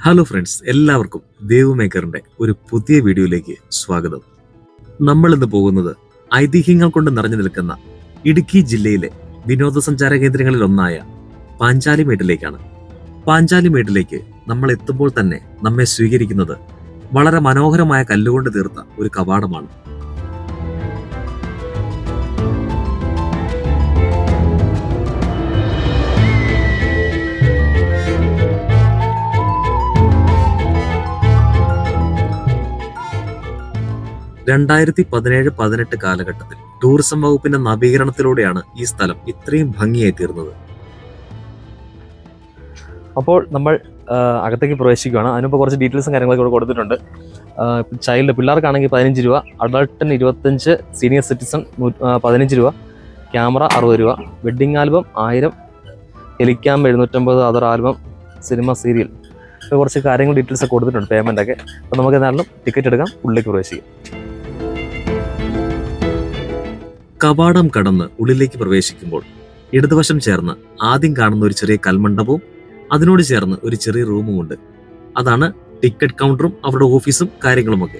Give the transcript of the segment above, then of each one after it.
Hello friends, എല്ലാവർക്കും wave മേക്കറിന്റെ ഒരു പുതിയ വീഡിയോയിലേക്ക് സ്വാഗതം. നമ്മൾ ഇന്ന് പോകുന്നത് ഐതിഹ്യങ്ങൾ കൊണ്ട് നിറഞ്ഞു നിൽക്കുന്ന ഇടുക്കി ജില്ലയിലെ വിനോദസഞ്ചാര കേന്ദ്രങ്ങളിൽ ഒന്നായ പാഞ്ചാലിമേട്ടിലേക്കാണ്. പാഞ്ചാലിമേട്ടിലേക്ക് നമ്മൾ എത്തുമ്പോൾ തന്നെ നമ്മെ സ്വീകരിക്കുന്നത് വളരെ മനോഹരമായ കല്ലുകൊണ്ട് തീർത്ത ഒരു കവാടമാണ്. 2017-18 കാലഘട്ടത്തിൽ ടൂറിസം വകുപ്പിന്റെ നവീകരണത്തിലൂടെയാണ് ഈ സ്ഥലം ഇത്രയും ഭംഗിയായി തീർന്നത്. അപ്പോൾ നമ്മൾ അകത്തേക്ക് പ്രവേശിക്കുകയാണ്. അതിനുമ്പോൾ കുറച്ച് ഡീറ്റെയിൽസും കാര്യങ്ങളൊക്കെ ഇവിടെ കൊടുത്തിട്ടുണ്ട്. പിള്ളേർക്കാണെങ്കിൽ 15 രൂപ, അഡൾട്ടിന് 25, സീനിയർ സിറ്റിസൺ 15 രൂപ, ക്യാമറ 60 രൂപ, wedding album 1000, helicam 750, other album, cinema, serial, കുറച്ച് കാര്യങ്ങൾ ഡീറ്റെയിൽസ് ഒക്കെ കൊടുത്തിട്ടുണ്ട്, പേയ്മെൻ്റ് ഒക്കെ. അപ്പോൾ നമുക്ക് എന്തായാലും ടിക്കറ്റ് എടുക്കാം, ഉള്ളിലേക്ക് പ്രവേശിക്കാം. കവാടം കടന്ന് ഉള്ളിലേക്ക് പ്രവേശിക്കുമ്പോൾ ഇടതുവശം ചേർന്ന് ആദ്യം കാണുന്ന ഒരു ചെറിയ കൽമണ്ഡപവും അതിനോട് ചേർന്ന് ഒരു ചെറിയ റൂമും ഉണ്ട്. അതാണ് ടിക്കറ്റ് കൗണ്ടറും അവരുടെ ഓഫീസും കാര്യങ്ങളുമൊക്കെ.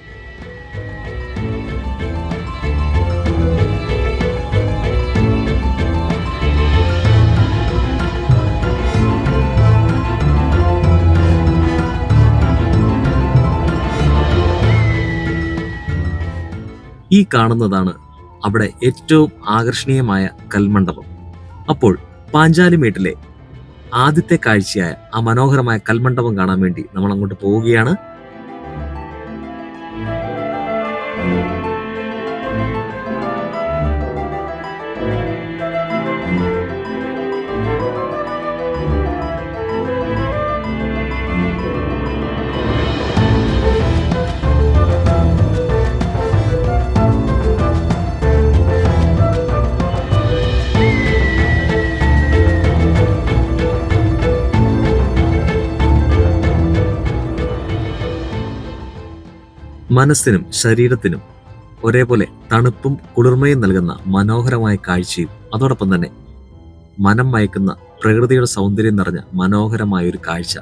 ഈ കാണുന്നതാണ് അവിടെ ഏറ്റവും ആകർഷണീയമായ കൽമണ്ഡപം. അപ്പോൾ പാഞ്ചാലിമേട്ടിലെ ആദ്യത്തെ കാഴ്ചയായ ആ മനോഹരമായ കൽമണ്ഡപം കാണാൻ വേണ്ടി നമ്മൾ അങ്ങോട്ട് പോവുകയാണ്. മനസ്സിനും ശരീരത്തിനും ഒരേപോലെ തണുപ്പും കുളിർമയും നൽകുന്ന മനോഹരമായ കാഴ്ചയും അതോടൊപ്പം തന്നെ മനം മയക്കുന്ന പ്രകൃതിയുടെ സൗന്ദര്യം നിറഞ്ഞ മനോഹരമായ ഒരു കാഴ്ച.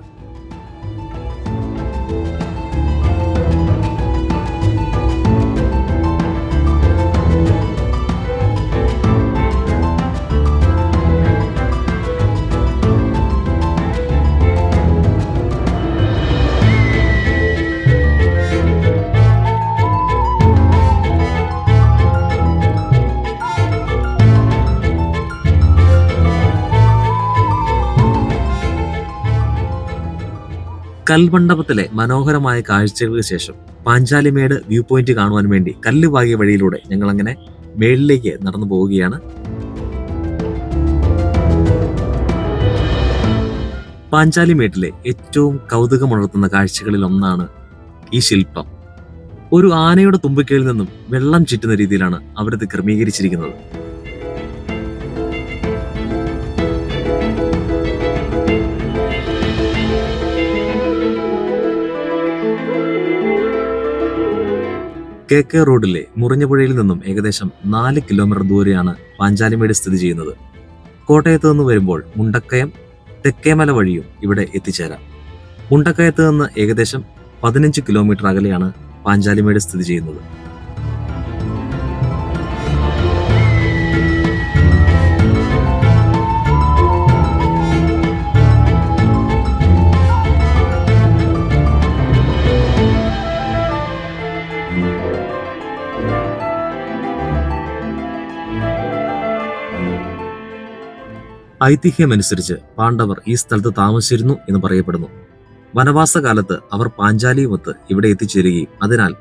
കൽമണ്ഡപത്തിലെ മനോഹരമായ കാഴ്ചകൾക്ക് ശേഷം പാഞ്ചാലിമേട് വ്യൂ പോയിന്റ് കാണുവാൻ വേണ്ടി കല്ലുവാകിയ വഴിയിലൂടെ ഞങ്ങൾ അങ്ങനെ മേളിലേക്ക് നടന്നു പോവുകയാണ്. പാഞ്ചാലിമേട്ടിലെ ഏറ്റവും കൗതുകമുണർത്തുന്ന കാഴ്ചകളിൽ ഒന്നാണ് ഈ ശില്പം. ഒരു ആനയുടെ തുമ്പിക്കയിൽ നിന്നും വെള്ളം ചുറ്റുന്ന രീതിയിലാണ് അവരത് ക്രമീകരിച്ചിരിക്കുന്നത്. KK റോഡിലെ മുറിഞ്ഞപുഴയിൽ നിന്നും ഏകദേശം 4 കിലോമീറ്റർ ദൂരെയാണ് പാഞ്ചാലിമേട് സ്ഥിതി ചെയ്യുന്നത്. കോട്ടയത്ത് നിന്ന് വരുമ്പോൾ മുണ്ടക്കയം തെക്കേമല വഴിയും ഇവിടെ എത്തിച്ചേരാം. മുണ്ടക്കയത്ത് നിന്ന് ഏകദേശം 15 കിലോമീറ്റർ അകലെയാണ് പാഞ്ചാലിമേട് സ്ഥിതി ചെയ്യുന്നത്. ഐതിഹ്യമനുസരിച്ച് പാണ്ഡവർ ഈ സ്ഥലത്ത് താമസിച്ചിരുന്നു എന്ന് പറയപ്പെടുന്നു. വനവാസകാലത്ത് അവർ പാഞ്ചാലിയുമൊത്ത് ഇവിടെ എത്തിച്ചേരുകയും അതിനാൽ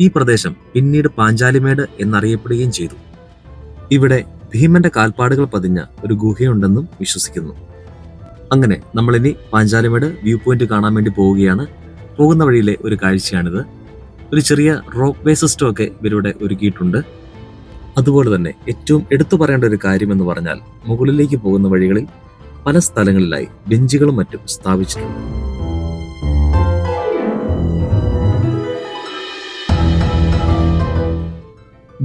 ഈ പ്രദേശം പിന്നീട് പാഞ്ചാലിമേട് എന്നറിയപ്പെടുകയും ചെയ്തു. ഇവിടെ ഭീമന്റെ കാൽപ്പാടുകൾ പതിഞ്ഞ ഒരു ഗുഹയുണ്ടെന്നും വിശ്വസിക്കുന്നു. അങ്ങനെ നമ്മളിനി പാഞ്ചാലിമേട് വ്യൂ പോയിന്റ് കാണാൻ വേണ്ടി പോവുകയാണ്. പോകുന്ന വഴിയിലെ ഒരു കാഴ്ചയാണിത്. ഒരു ചെറിയ റോപ്പ് വേ സിസ്റ്റം ഒക്കെ ഇവരിവിടെ ഒരുക്കിയിട്ടുണ്ട്. അതുപോലെ തന്നെ ഏറ്റവും എടുത്തു പറയേണ്ട ഒരു കാര്യം എന്ന് പറഞ്ഞാൽ മുകളിലേക്ക് പോകുന്ന വഴികളിൽ പല സ്ഥലങ്ങളിലായി ബെഞ്ചുകളും മറ്റും സ്ഥാപിച്ചിട്ടുണ്ട്.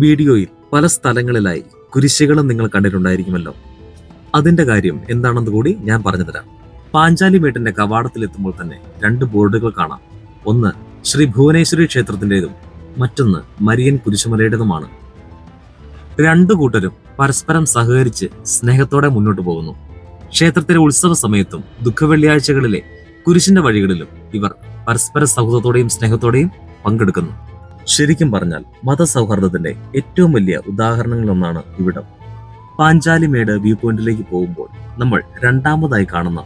വീഡിയോയിൽ പല സ്ഥലങ്ങളിലായി കുരിശുകളും നിങ്ങൾ കണ്ടിട്ടുണ്ടായിരിക്കുമല്ലോ. അതിന്റെ കാര്യം എന്താണെന്ന് കൂടി ഞാൻ പറഞ്ഞുതരാം. പാഞ്ചാലിമേട്ടിന്റെ കവാടത്തിലെത്തുമ്പോൾ തന്നെ 2 ബോർഡുകൾ കാണാം. ഒന്ന് ശ്രീ ഭുവനേശ്വരി ക്ഷേത്രത്തിന്റേതും മറ്റൊന്ന് മരിയൻ കുരിശുമലയുടേതുമാണ്. 2 കൂട്ടരും പരസ്പരം സഹകരിച്ച് സ്നേഹത്തോടെ മുന്നോട്ട് പോകുന്നു. ക്ഷേത്രത്തിലെ ഉത്സവ സമയത്തും ദുഃഖവെള്ളിയാഴ്ചകളിലെ കുരിശിന്റെ വഴികളിലും ഇവർ പരസ്പര സൗഹൃദത്തോടെയും സ്നേഹത്തോടെയും പങ്കെടുക്കുന്നു. ശരിക്കും പറഞ്ഞാൽ മതസൗഹാർദ്ദത്തിന്റെ ഏറ്റവും വലിയ ഉദാഹരണങ്ങളൊന്നാണ് ഇവിടം. പാഞ്ചാലിമേട് വ്യൂ പോയിന്റിലേക്ക് പോകുമ്പോൾ നമ്മൾ രണ്ടാമതായി കാണുന്ന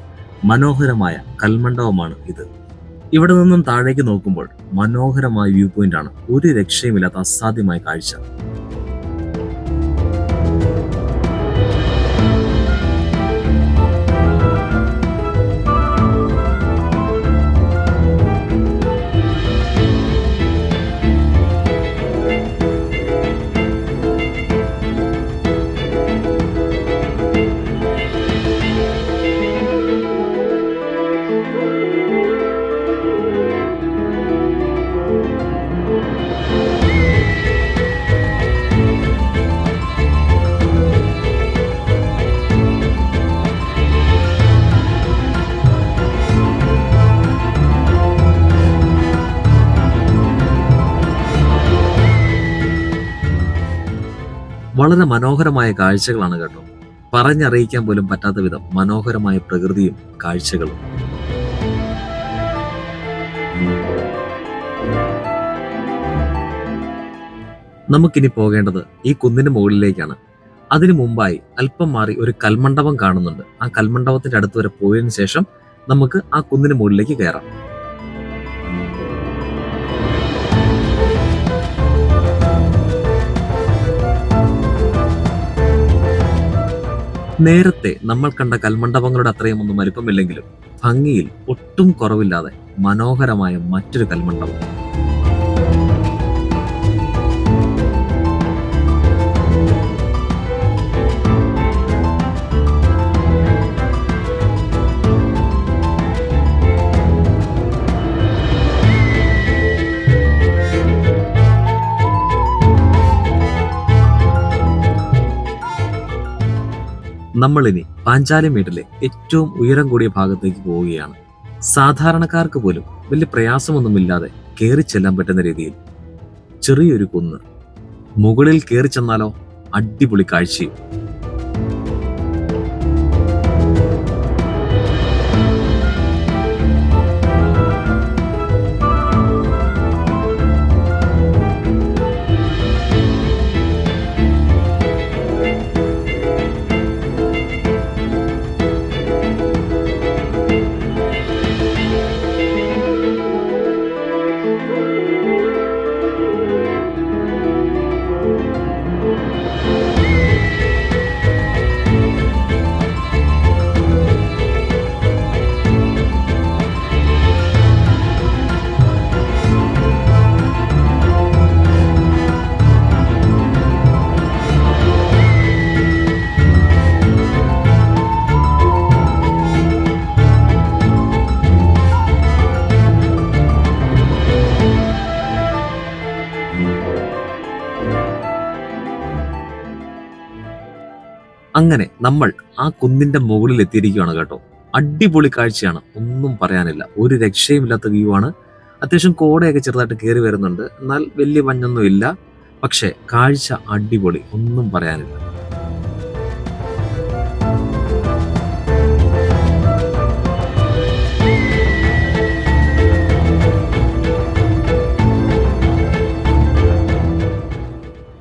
മനോഹരമായ കൽമണ്ഡപമാണ് ഇത്. ഇവിടെ നിന്നും താഴേക്ക് നോക്കുമ്പോൾ മനോഹരമായ വ്യൂ പോയിന്റ് ആണ്. ഒരു രക്ഷയുമില്ലാത്ത അസാധ്യമായ കാഴ്ച. വളരെ മനോഹരമായ കാഴ്ചകളാണ് കേട്ടോ. പറഞ്ഞറിയിക്കാൻ പോലും പറ്റാത്ത വിധം മനോഹരമായ പ്രകൃതിയും കാഴ്ചകളും. നമുക്കിനി പോകേണ്ടത് ഈ കുന്നിന് മുകളിലേക്കാണ്. അതിനു മുമ്പായി അല്പം മാറി ഒരു കൽമണ്ഡപം കാണുന്നുണ്ട്. ആ കൽമണ്ഡപത്തിന്റെ അടുത്ത് വരെ പോയതിനു ശേഷം നമുക്ക് ആ കുന്നിന് മുകളിലേക്ക് കയറാം. നേരത്തെ നമ്മൾ കണ്ട കൽമണ്ഡപങ്ങളുടെ അത്രയും ഒന്നും വലിപ്പമില്ലെങ്കിലും ഭംഗിയിൽ ഒട്ടും കുറവില്ലാതെ മനോഹരമായ മറ്റൊരു കൽമണ്ഡപം. നമ്മളിനി പാഞ്ചാലിമേട്ടിലെ ഏറ്റവും ഉയരം കൂടിയ ഭാഗത്തേക്ക് പോവുകയാണ്. സാധാരണക്കാർക്ക് പോലും വലിയ പ്രയാസമൊന്നുമില്ലാതെ കയറി ചെല്ലാൻ പറ്റുന്ന രീതിയിൽ ചെറിയൊരു കുന്ന്. മുകളിൽ കയറി ചെന്നാലോ അടിപൊളി കാഴ്ചയും. അങ്ങനെ നമ്മൾ ആ കുന്നിന്റെ മുകളിൽ എത്തിയിരിക്കുകയാണ് കേട്ടോ. അടിപൊളി കാഴ്ചയാണ്, ഒന്നും പറയാനില്ല. ഒരു രക്ഷയുമില്ലാത്ത വ്യൂ ആണ്. അത്യാവശ്യം കോടയൊക്കെ ചെറുതായിട്ട് കയറി വരുന്നുണ്ട്, എന്നാൽ വലിയ മഞ്ഞൊന്നും ഇല്ല. പക്ഷേ കാഴ്ച അടിപൊളി, ഒന്നും പറയാനില്ല.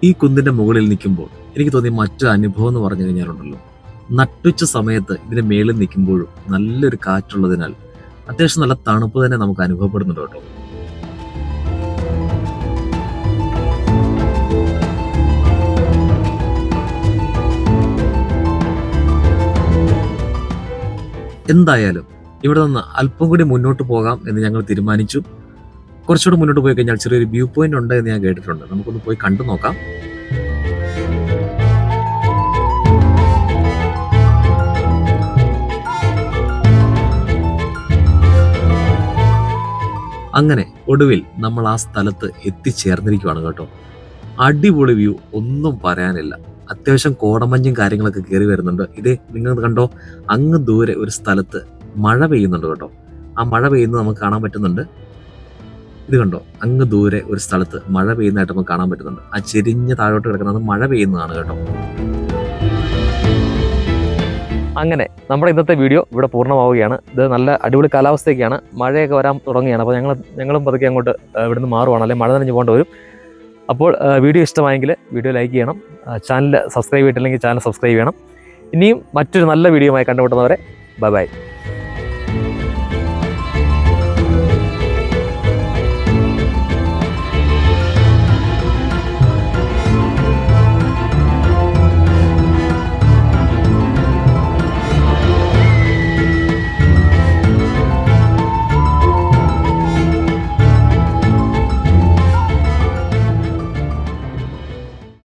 ഈ കുന്നിന്റെ മുകളിൽ നിൽക്കുമ്പോൾ എനിക്ക് തോന്നിയ മറ്റൊരു അനുഭവം എന്ന് പറഞ്ഞു കഴിഞ്ഞാലുണ്ടല്ലോ, നട്ടുച്ച സമയത്ത് ഇതിന്റെ മേളിൽ നിൽക്കുമ്പോഴും നല്ലൊരു കാറ്റുള്ളതിനാൽ അത്യാവശ്യം നല്ല തണുപ്പ് തന്നെ നമുക്ക് അനുഭവപ്പെടുന്നുണ്ട് കേട്ടോ. എന്തായാലും ഇവിടെ നിന്ന് അല്പം കൂടി മുന്നോട്ട് പോകാം എന്ന് ഞങ്ങൾ തീരുമാനിച്ചു. കുറച്ചുകൂടെ മുന്നോട്ട് പോയി കഴിഞ്ഞാൽ ചെറിയൊരു വ്യൂ പോയിന്റ് ഉണ്ട് എന്ന് ഞാൻ കേട്ടിട്ടുണ്ട്. നമുക്കൊന്ന് പോയി കണ്ടു നോക്കാം. അങ്ങനെ ഒടുവിൽ നമ്മൾ ആ സ്ഥലത്ത് എത്തിച്ചേർന്നിരിക്കുകയാണ് കേട്ടോ. അടിപൊളി വ്യൂ, ഒന്നും പറയാനില്ല. അത്യാവശ്യം കോടമഞ്ഞും കാര്യങ്ങളൊക്കെ കയറി വരുന്നുണ്ട്. ഇതേ നിങ്ങൾ കണ്ടോ, അങ്ങ് ദൂരെ ഒരു സ്ഥലത്ത് മഴ പെയ്യുന്നുണ്ട് കേട്ടോ. ആ മഴ പെയ്യുന്നത് നമുക്ക് കാണാൻ പറ്റുന്നുണ്ട്. ഇത് കണ്ടോ, അങ്ങ് ദൂരെ ഒരു സ്ഥലത്ത് മഴ പെയ്യുന്നതായിട്ട് നമുക്ക് കാണാൻ പറ്റുന്നുണ്ട്. ആ ചെരിഞ്ഞ് താഴോട്ട് കിടക്കുന്നത് മഴ പെയ്യുന്നതാണ് കേട്ടോ. അങ്ങനെ നമ്മുടെ ഇന്നത്തെ വീഡിയോ ഇവിടെ പൂർണ്ണമാവുകയാണ്. ഇത് നല്ല അടിപൊളി കാലാവസ്ഥയൊക്കെയാണ്, മഴയൊക്കെ വരാൻ തുടങ്ങുകയാണ്. അപ്പോൾ ഞങ്ങളും പതുക്കെ അങ്ങോട്ട് ഇവിടുന്ന് മാറുവാണ്, അല്ലെങ്കിൽ മഴ നനഞ്ഞ് പോകേണ്ടി വരും. അപ്പോൾ വീഡിയോ ഇഷ്ടമായെങ്കിൽ വീഡിയോ ലൈക്ക് ചെയ്യണം, ചാനൽ സബ്സ്ക്രൈബ് ചെയ്തിട്ടില്ലെങ്കിൽ ചാനൽ സബ്സ്ക്രൈബ് ചെയ്യണം. ഇനിയും മറ്റൊരു നല്ല വീഡിയോയുമായി കണ്ടുമുട്ടുന്നവരെ ബൈ ബൈ.